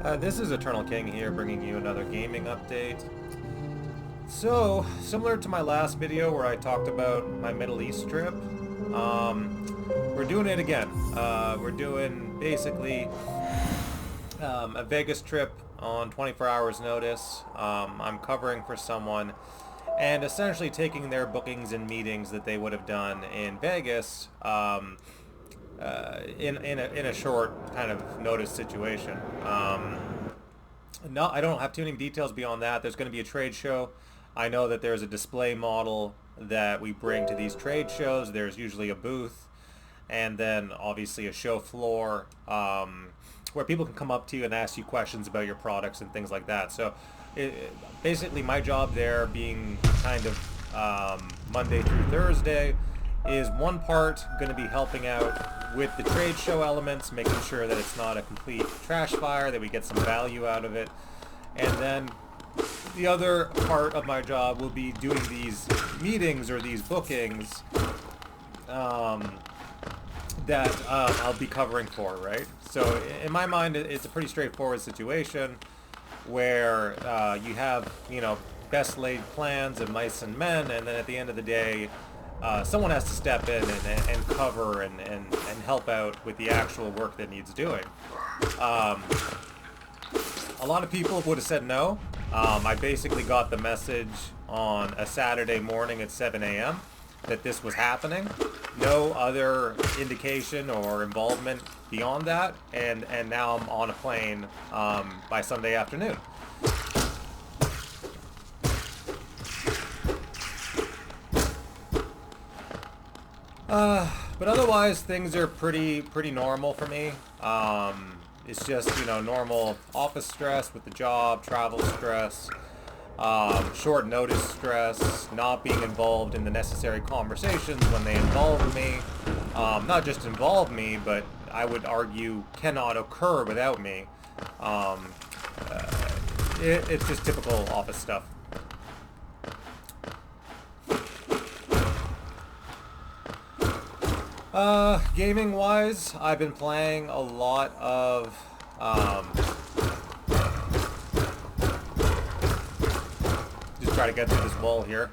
This is Eternal King here, bringing you another gaming update. So, similar to my last video where I talked about my Middle East trip, we're doing it again. We're doing basically a Vegas trip on 24 hours notice. I'm covering for someone and essentially taking their bookings and meetings that they would have done in Vegas in a short kind of notice situation. No, I don't have too many details beyond that. There's going to be a trade show. I know that there's a display model that we bring to these trade shows. There's usually a booth, and then obviously a show floor where people can come up to you and ask you questions about your products and things like that. So basically my job there, being kind of Monday through Thursday, is one part going to be helping out with the trade show elements, making sure that it's not a complete trash fire, that we get some value out of it. And then the other part of my job will be doing these meetings or these bookings that I'll be covering for, right? So in my mind, it's a pretty straightforward situation where you have, best laid plans of mice and men, and then at the end of the day, someone has to step in and cover and help out with the actual work that needs doing. A lot of people would have said no. I basically got the message on a Saturday morning at 7 a.m. that this was happening. No other indication or involvement beyond that, and now I'm on a plane by Sunday afternoon. But otherwise, things are pretty normal for me. It's just, normal office stress with the job, travel stress, short notice stress, not being involved in the necessary conversations when they involve me. Not just involve me, but I would argue cannot occur without me. It's just typical office stuff. Gaming wise, I've been playing a lot of, just try to get through this wall here.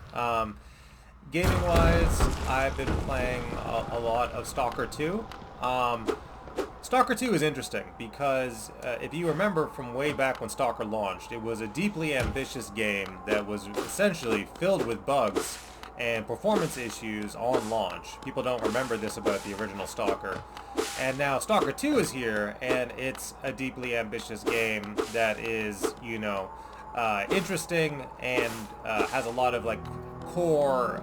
Gaming wise, I've been playing a lot of Stalker 2. Stalker 2 is interesting because if you remember from way back when Stalker launched, it was a deeply ambitious game that was essentially filled with bugs and performance issues on launch. People don't remember this about the original Stalker. And now Stalker 2 is here, and it's a deeply ambitious game that is, interesting and has a lot of core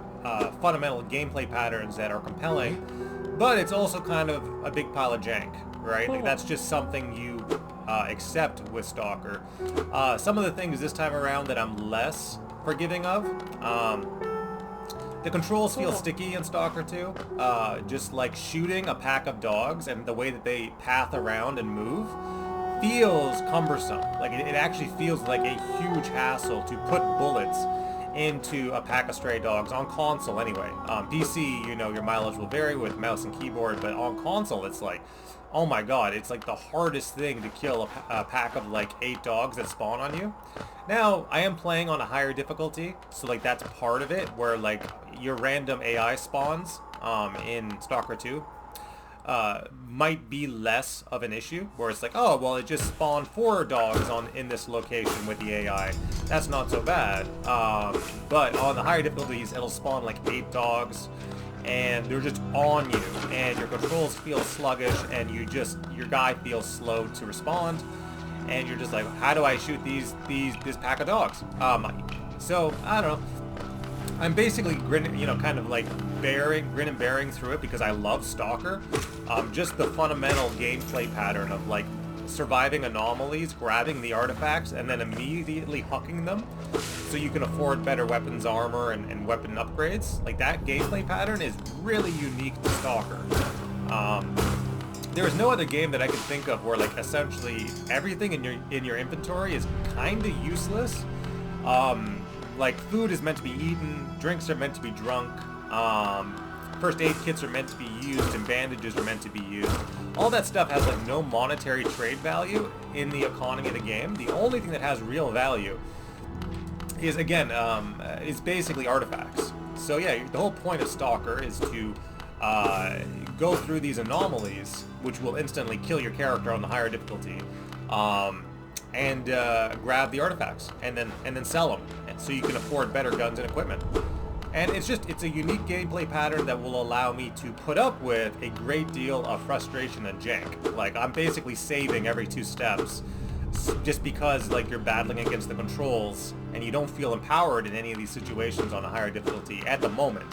fundamental gameplay patterns that are compelling, but it's also kind of a big pile of jank, right? That's just something you accept with Stalker. Some of the things this time around that I'm less forgiving of, the controls feel sticky in Stalker 2, just like shooting a pack of dogs and the way that they path around and move feels cumbersome. It actually feels like a huge hassle to put bullets into a pack of stray dogs, on console anyway. PC, your mileage will vary with mouse and keyboard, but on console it's like, oh my god, it's like the hardest thing to kill a pack of 8 dogs that spawn on you. Now, I am playing on a higher difficulty, so that's part of it, where your random AI spawns in Stalker 2 might be less of an issue, where it's oh, well, it just spawned 4 dogs in this location with the AI. That's not so bad. But on the higher difficulties, it'll spawn 8 dogs, and they're just on you, and your controls feel sluggish, and your guy feels slow to respond, and you're just how do I shoot this pack of dogs? So I don't know. I'm basically grin and bearing through it because I love Stalker. Just the fundamental gameplay pattern of surviving anomalies, grabbing the artifacts, and then immediately hucking them so you can afford better weapons, armor, and weapon upgrades. That gameplay pattern is really unique to Stalker. There is no other game that I can think of where essentially everything in your inventory is kind of useless. Food is meant to be eaten, drinks are meant to be drunk, first aid kits are meant to be used and bandages are meant to be used. All that stuff has like no monetary trade value in the economy of the game. The only thing that has real value is, again, is basically artifacts. So yeah, the whole point of Stalker is to go through these anomalies, which will instantly kill your character on the higher difficulty, and grab the artifacts and then sell them, so you can afford better guns and equipment. And it's a unique gameplay pattern that will allow me to put up with a great deal of frustration and jank. Like, I'm basically saving every 2 steps just because, like, you're battling against the controls and you don't feel empowered in any of these situations on a higher difficulty at the moment.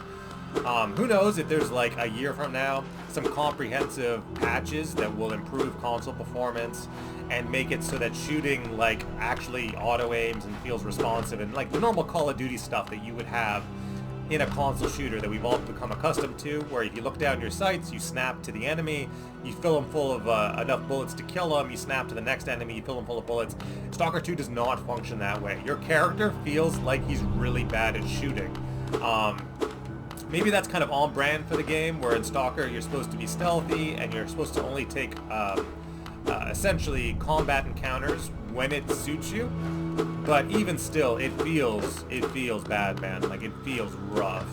Who knows if there's, like, a year from now, some comprehensive patches that will improve console performance and make it so that shooting, like, actually auto-aims and feels responsive, and, like, the normal Call of Duty stuff that you would have in a console shooter that we've all become accustomed to, where if you look down your sights, you snap to the enemy, you fill them full of enough bullets to kill them, you snap to the next enemy, you fill them full of bullets. Stalker 2 does not function that way. Your character feels like he's really bad at shooting. Maybe that's kind of on brand for the game, where in Stalker you're supposed to be stealthy and you're supposed to only take essentially combat encounters when it suits you. But even still, it feels bad, man. Like, it feels rough.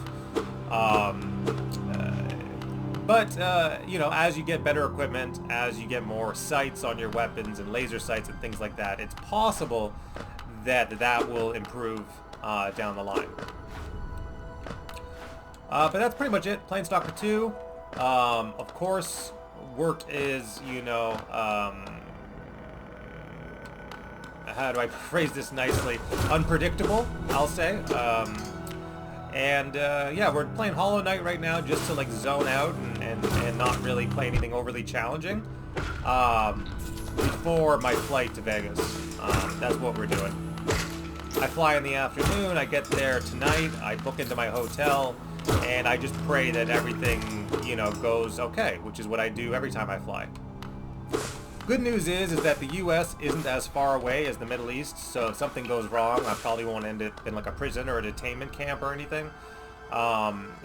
You know, as you get better equipment, as you get more sights on your weapons and laser sights and things like that, it's possible that will improve down the line. But that's pretty much it. Playing Stalker 2. Of course, Wirt is, you know, how do I phrase this nicely? Unpredictable, I'll say. Yeah, we're playing Hollow Knight right now just to, like, zone out and not really play anything overly challenging before my flight to Vegas. That's what we're doing. I fly in the afternoon, I get there tonight, I book into my hotel, and I just pray that everything, you know, goes okay, which is what I do every time I fly. Good news is that the U.S. isn't as far away as the Middle East, so if something goes wrong, I probably won't end up in, like, a prison or a detainment camp or anything.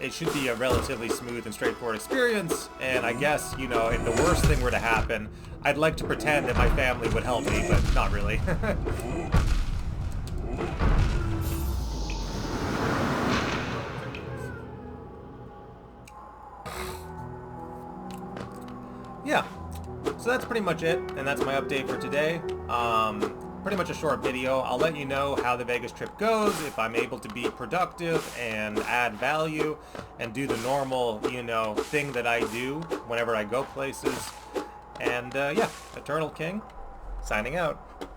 It should be a relatively smooth and straightforward experience, and I guess, you know, if the worst thing were to happen, I'd like to pretend that my family would help me, but not really. Yeah. So that's pretty much it, and that's my update for today. Pretty much a short video. I'll let you know how the Vegas trip goes, if I'm able to be productive and add value and do the normal, you know, thing that I do whenever I go places. And yeah, Eternal King, signing out.